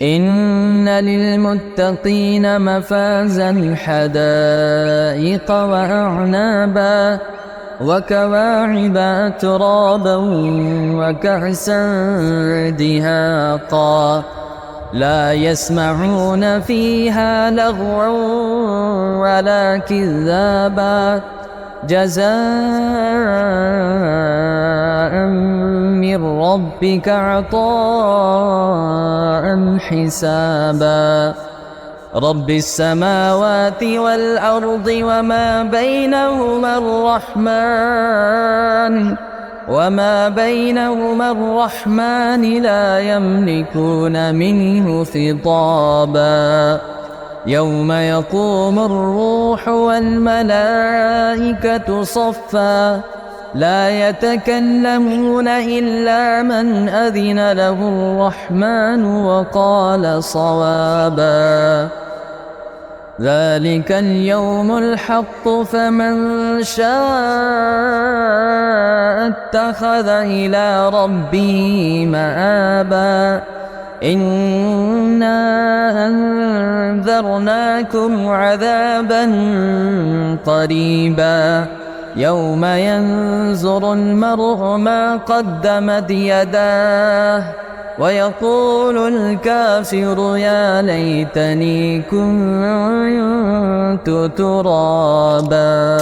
إن للمتقين مفازا حدائق وأعنابا وكواعب أترابا وكأسا دهاقا لا يسمعون فيها لغوا ولا كذابا جزاء من ربك عطاء حسابا رب السماوات والأرض وما بينهما الرحمن لا يملكون منه خطابا يوم يقوم الروح والملائكة صفا لا يتكلمون إلا من أذن له الرحمن وقال صوابا ذلك اليوم الحق فمن شاء اتخذ إلى ربه مآبا إنا أنذرناكم عذابا قريبا يوم ينظر المرء ما قدمت يداه ويقول الكافر يا ليتني كنت ترابا.